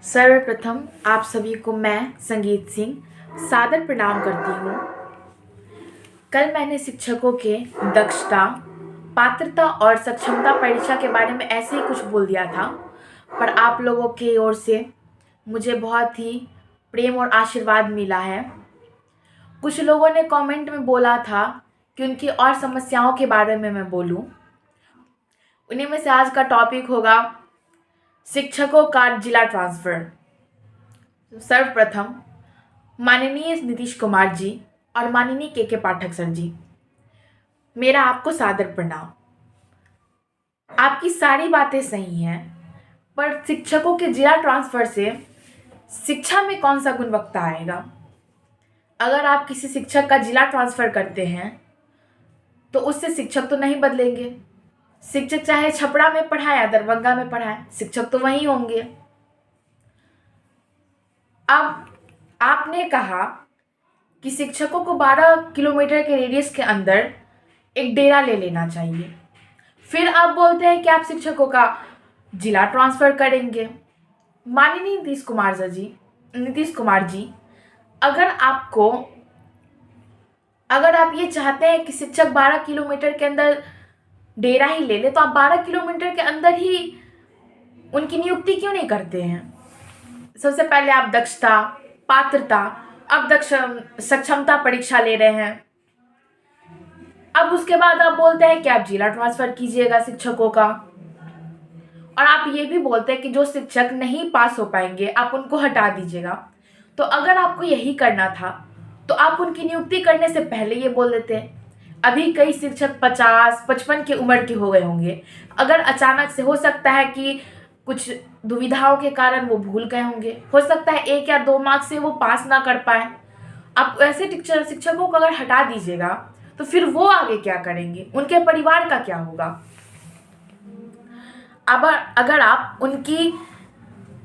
सर्वप्रथम आप सभी को मैं संगीत सिंह सादर प्रणाम करती हूँ। कल मैंने शिक्षकों के दक्षता, पात्रता और सक्षमता परीक्षा के बारे में ऐसे ही कुछ बोल दिया था, पर आप लोगों की ओर से मुझे बहुत ही प्रेम और आशीर्वाद मिला है। कुछ लोगों ने कमेंट में बोला था कि उनकी और समस्याओं के बारे में मैं बोलूं। उन्हीं में से आज का टॉपिक होगा शिक्षकों का जिला ट्रांसफ़र। सर्वप्रथम माननीय नीतीश कुमार जी और माननीय के पाठक सर जी, मेरा आपको सादर प्रणाम। आपकी सारी बातें सही हैं, पर शिक्षकों के जिला ट्रांसफ़र से शिक्षा में कौन सा गुणवत्ता आएगा? अगर आप किसी शिक्षक का जिला ट्रांसफ़र करते हैं तो उससे शिक्षक तो नहीं बदलेंगे। शिक्षक चाहे छपरा में पढ़ाए या दरभंगा में पढ़ाए, शिक्षक तो वहीं होंगे। अब आपने कहा कि शिक्षकों को 12 किलोमीटर के रेडियस के अंदर एक डेरा ले लेना चाहिए। फिर आप बोलते हैं कि आप शिक्षकों का जिला ट्रांसफ़र करेंगे। माननीय नीतीश कुमार जी, अगर आप ये चाहते हैं कि शिक्षक 12 किलोमीटर के अंदर डेरा ही ले ले, तो आप 12 किलोमीटर के अंदर ही उनकी नियुक्ति क्यों नहीं करते हैं? सबसे पहले आप दक्षता, पात्रता, अब सक्षमता परीक्षा ले रहे हैं। अब उसके बाद आप बोलते हैं कि आप जिला ट्रांसफ़र कीजिएगा शिक्षकों का, और आप ये भी बोलते हैं कि जो शिक्षक नहीं पास हो पाएंगे आप उनको हटा दीजिएगा। तो अगर आपको यही करना था तो आप उनकी नियुक्ति करने से पहले ये बोल देते। अभी कई शिक्षक 50-55 की उम्र के हो गए होंगे। अगर अचानक से हो सकता है कि कुछ दुविधाओं के कारण वो भूल गए होंगे, हो सकता है 1 या 2 मार्क्स से वो पास ना कर पाए। आप ऐसे शिक्षकों को अगर हटा दीजिएगा तो फिर वो आगे क्या करेंगे? उनके परिवार का क्या होगा? अब अगर आप उनकी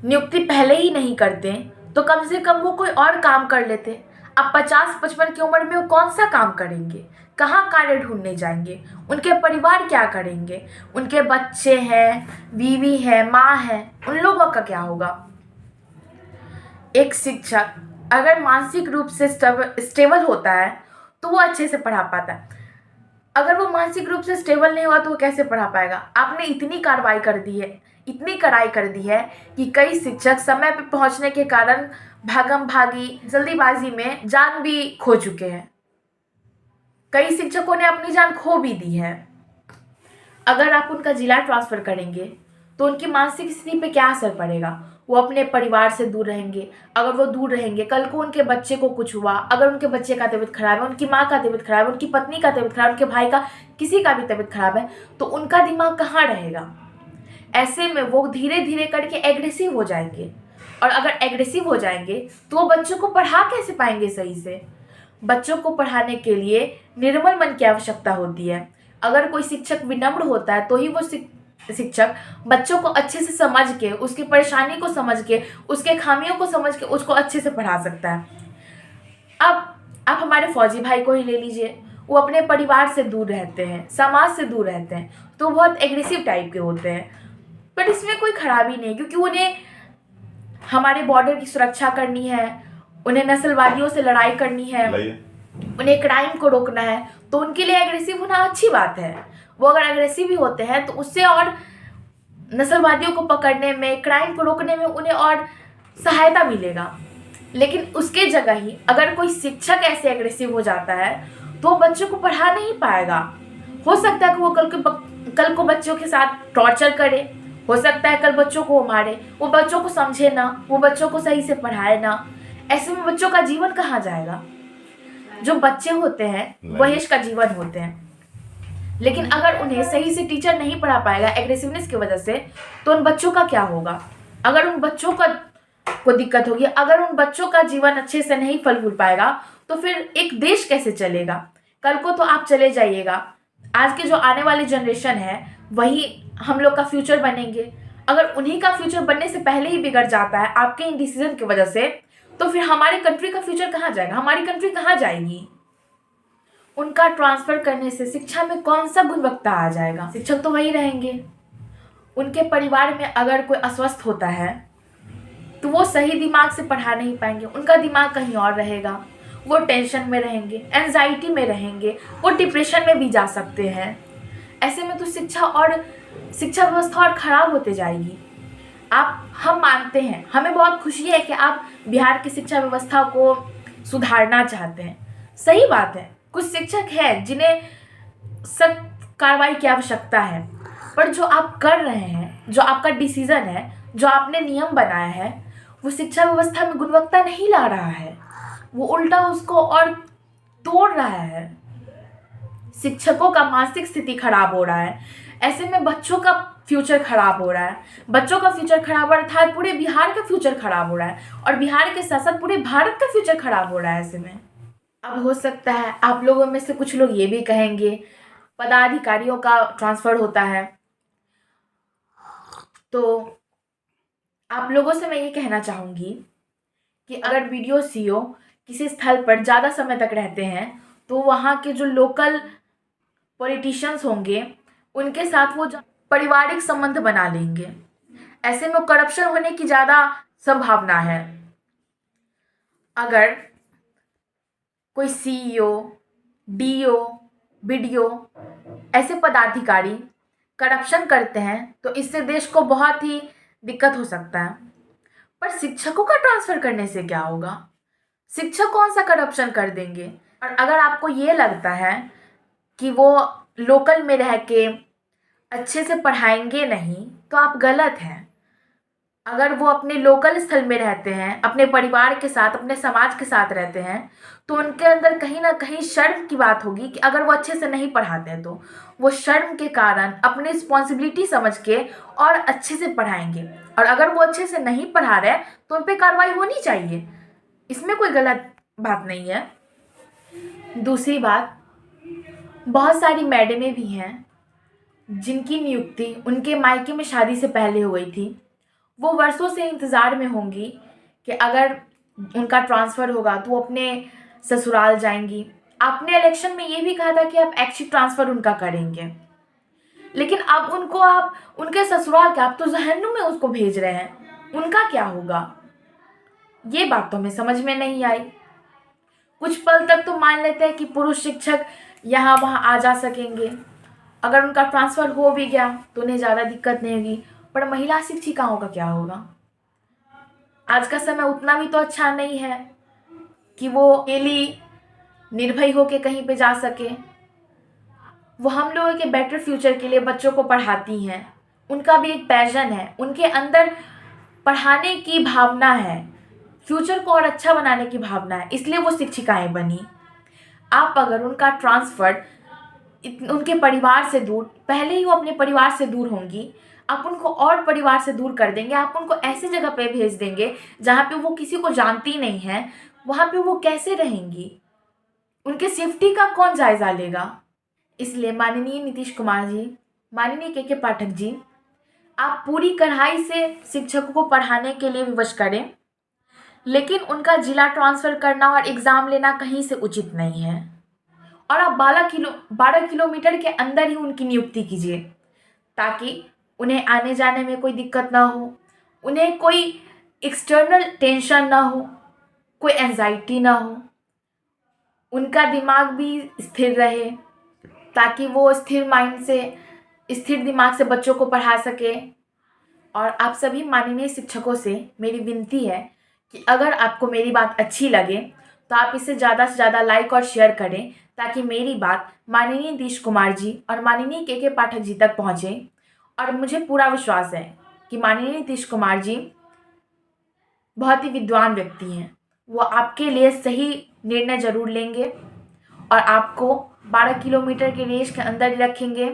नियुक्ति पहले ही नहीं करते तो कम से कम वो कोई और काम कर लेते। अब 50-55 की उम्र में वो कौन सा काम करेंगे? कहाँ कार्य ढूंढने जाएंगे? उनके परिवार क्या करेंगे? उनके बच्चे हैं, बीवी है, माँ है, उन लोगों का क्या होगा? एक शिक्षक अगर मानसिक रूप से स्टेबल होता है तो वो अच्छे से पढ़ा पाता है। अगर वो मानसिक रूप से स्टेबल नहीं हुआ तो वो कैसे पढ़ा पाएगा? आपने इतनी कार्रवाई कर दी है, इतनी कड़ाई कर दी है कि कई शिक्षक समय पर पहुंचने के कारण भागम भागी जल्दीबाजी में जान भी खो चुके हैं। कई शिक्षकों ने अपनी जान खो भी दी है। अगर आप उनका जिला ट्रांसफ़र करेंगे तो उनकी मानसिक स्थिति पे क्या असर पड़ेगा? वो अपने परिवार से दूर रहेंगे। अगर वो दूर रहेंगे, कल को उनके बच्चे को कुछ हुआ, अगर उनके बच्चे का तबीयत खराब है, उनकी माँ का तबीयत खराब है, उनकी पत्नी का तबीयत खराब है, उनके भाई का, किसी का भी तबीयत खराब है, तो उनका दिमाग कहाँ रहेगा? ऐसे में वो धीरे धीरे करके एग्रेसिव हो जाएंगे, और अगर एग्रेसिव हो जाएंगे तो वो बच्चों को पढ़ा कैसे पाएंगे सही से? बच्चों को पढ़ाने के लिए निर्मल मन की आवश्यकता होती है। अगर कोई शिक्षक विनम्र होता है तो ही वो शिक्षक बच्चों को अच्छे से समझ के, उसकी परेशानी को समझ के, उसके खामियों को समझ के उसको अच्छे से पढ़ा सकता है। अब आप हमारे फौजी भाई को ही ले लीजिए, वो अपने परिवार से दूर रहते हैं, समाज से दूर रहते हैं, तो बहुत एग्रेसिव टाइप के होते हैं। पर इसमें कोई खराबी नहीं, क्योंकि उन्हें हमारे बॉर्डर की सुरक्षा करनी है, उन्हें नस्लवादियों से लड़ाई करनी है, उन्हें क्राइम को रोकना है, तो उनके लिए एग्रेसिव होना अच्छी बात है। वो अगर एग्रेसिव भी होते हैं तो उससे और नस्लवादियों को पकड़ने में, क्राइम को रोकने में उन्हें और सहायता मिलेगा। लेकिन उसके जगह ही अगर कोई शिक्षक ऐसे एग्रेसिव हो जाता है तो बच्चों को पढ़ा नहीं पाएगा। हो सकता है कि वो कल को बच्चों के साथ टॉर्चर करे, हो सकता है कल बच्चों को मारे, वो बच्चों को समझे ना, वो बच्चों को सही से पढ़ाए ना। ऐसे में बच्चों का जीवन कहाँ जाएगा? जो बच्चे होते हैं वही इसका जीवन होते हैं। लेकिन अगर उन्हें सही से टीचर नहीं पढ़ा पाएगा एग्रेसिवनेस की वजह से, तो उन बच्चों का क्या होगा? अगर उन बच्चों को दिक्कत होगी, अगर उन बच्चों का जीवन अच्छे से नहीं फल फूल पाएगा तो फिर एक देश कैसे चलेगा? कल को तो आप चले जाइएगा, आज के जो आने वाली जनरेशन है वही हम लोग का फ्यूचर बनेंगे। अगर उन्हीं का फ्यूचर बनने से पहले ही बिगड़ जाता है आपके इन डिसीजन की वजह से, तो फिर हमारी कंट्री का फ्यूचर कहाँ जाएगा? हमारी कंट्री कहाँ जाएगी? उनका ट्रांसफ़र करने से शिक्षा में कौन सा गुणवत्ता आ जाएगा? शिक्षक तो वही रहेंगे। उनके परिवार में अगर कोई अस्वस्थ होता है तो वो सही दिमाग से पढ़ा नहीं पाएंगे, उनका दिमाग कहीं और रहेगा, वो टेंशन में रहेंगे, एंजाइटी में रहेंगे, वो डिप्रेशन में भी जा सकते हैं। ऐसे में तो शिक्षा व्यवस्था और ख़राब होते जाएगी। हम मानते हैं, हमें बहुत खुशी है कि आप बिहार की शिक्षा व्यवस्था को सुधारना चाहते हैं, सही बात है। कुछ शिक्षक हैं जिन्हें सख्त कार्रवाई की आवश्यकता है, पर जो आप कर रहे हैं, जो आपका डिसीज़न है, जो आपने नियम बनाया है, वो शिक्षा व्यवस्था में गुणवत्ता नहीं ला रहा है, वो उल्टा उसको और तोड़ रहा है। शिक्षकों का मानसिक स्थिति खराब हो रहा है, ऐसे में बच्चों का फ्यूचर खराब हो रहा है। बच्चों का फ्यूचर खराब अर्थात पूरे बिहार का फ्यूचर खराब हो रहा है, और बिहार के साथ साथ पूरे भारत का फ्यूचर खराब हो रहा है ऐसे में। अब हो सकता है आप लोगों में से कुछ लोग ये भी कहेंगे पदाधिकारियों का ट्रांसफ़र होता है, तो आप लोगों से मैं ये कहना चाहूँगी कि अगर BDO CO किसी स्थल पर ज़्यादा समय तक रहते हैं तो वहाँ के जो लोकल पॉलिटिशियंस होंगे उनके साथ वो पारिवारिक संबंध बना लेंगे। ऐसे में करप्शन होने की ज़्यादा संभावना है। अगर कोई CEO, DO, BDO ऐसे पदाधिकारी करप्शन करते हैं तो इससे देश को बहुत ही दिक्कत हो सकता है। पर शिक्षकों का ट्रांसफ़र करने से क्या होगा? शिक्षक कौन सा करप्शन कर देंगे? और अगर आपको ये लगता है कि वो लोकल में रह के अच्छे से पढ़ाएंगे नहीं, तो आप गलत हैं। अगर वो अपने लोकल स्थल में रहते हैं, अपने परिवार के साथ, अपने समाज के साथ रहते हैं, तो उनके अंदर कहीं ना कहीं शर्म की बात होगी कि अगर वो अच्छे से नहीं पढ़ाते हैं तो वो शर्म के कारण अपनी रिस्पॉन्सिबिलिटी समझ के और अच्छे से पढ़ाएंगे। और अगर वो अच्छे से नहीं पढ़ा रहे तो उन पर कार्रवाई होनी चाहिए, इसमें कोई गलत बात नहीं है। दूसरी बात, बहुत सारी मैडमें भी हैं जिनकी नियुक्ति उनके मायके में शादी से पहले हो गई थी। वो वर्षों से इंतज़ार में होंगी कि अगर उनका ट्रांसफ़र होगा तो वो अपने ससुराल जाएंगी। आपने इलेक्शन में ये भी कहा था कि आप ऐच्छिक ट्रांसफ़र उनका करेंगे, लेकिन अब उनको आप उनके ससुराल के आप तो जहन्नुम में उसको भेज रहे हैं, उनका क्या होगा? ये बात तो हमें समझ में नहीं आई। कुछ पल तक तो मान लेते हैं कि पुरुष शिक्षक यहाँ वहाँ आ जा सकेंगे, अगर उनका ट्रांसफ़र हो भी गया तो उन्हें ज़्यादा दिक्कत नहीं होगी, पर महिला शिक्षिकाओं का क्या होगा? आज का समय उतना भी तो अच्छा नहीं है कि वो अकेली निर्भय होकर कहीं पे जा सके। वो हम लोगों के बेटर फ्यूचर के लिए बच्चों को पढ़ाती हैं, उनका भी एक पैशन है, उनके अंदर पढ़ाने की भावना है, फ्यूचर को और अच्छा बनाने की भावना है, इसलिए वो शिक्षिकाएं बनी। आप अगर उनका ट्रांसफ़र उनके परिवार से दूर, पहले ही वो अपने परिवार से दूर होंगी, आप उनको और परिवार से दूर कर देंगे, आप उनको ऐसी जगह पे भेज देंगे जहाँ पे वो किसी को जानती नहीं है, वहाँ पे वो कैसे रहेंगी? उनके सेफ्टी का कौन जायज़ा लेगा? इसलिए माननीय नीतीश कुमार जी, माननीय के पाठक जी, आप पूरी कड़ाई से शिक्षकों को पढ़ाने के लिए विवश करें, लेकिन उनका जिला ट्रांसफ़र करना और एग्ज़ाम लेना कहीं से उचित नहीं है। और आप 12 किलोमीटर के अंदर ही उनकी नियुक्ति कीजिए, ताकि उन्हें आने जाने में कोई दिक्कत ना हो, उन्हें कोई एक्सटर्नल टेंशन ना हो, कोई एंजाइटी ना हो, उनका दिमाग भी स्थिर रहे, ताकि वो स्थिर दिमाग से बच्चों को पढ़ा सके। और आप सभी माननीय शिक्षकों से मेरी विनती है कि अगर आपको मेरी बात अच्छी लगे तो आप इसे ज़्यादा से ज़्यादा लाइक और शेयर करें, ताकि मेरी बात माननीय नीतीश कुमार जी और माननीय के पाठक जी तक पहुँचे। और मुझे पूरा विश्वास है कि माननीय नीतीश कुमार जी बहुत ही विद्वान व्यक्ति हैं, वो आपके लिए सही निर्णय ज़रूर लेंगे और आपको 12 किलोमीटर के रेंज के अंदर ही रखेंगे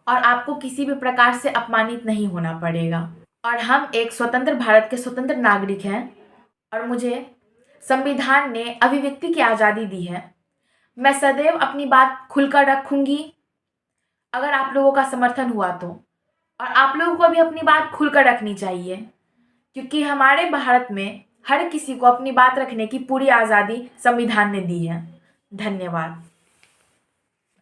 और आपको किसी भी प्रकार से अपमानित नहीं होना पड़ेगा। और हम एक स्वतंत्र भारत के स्वतंत्र नागरिक हैं और मुझे संविधान ने अभिव्यक्ति की आज़ादी दी है। मैं सदैव अपनी बात खुलकर रखूँगी अगर आप लोगों का समर्थन हुआ तो, और आप लोगों को भी अपनी बात खुलकर रखनी चाहिए, क्योंकि हमारे भारत में हर किसी को अपनी बात रखने की पूरी आज़ादी संविधान ने दी है। धन्यवाद।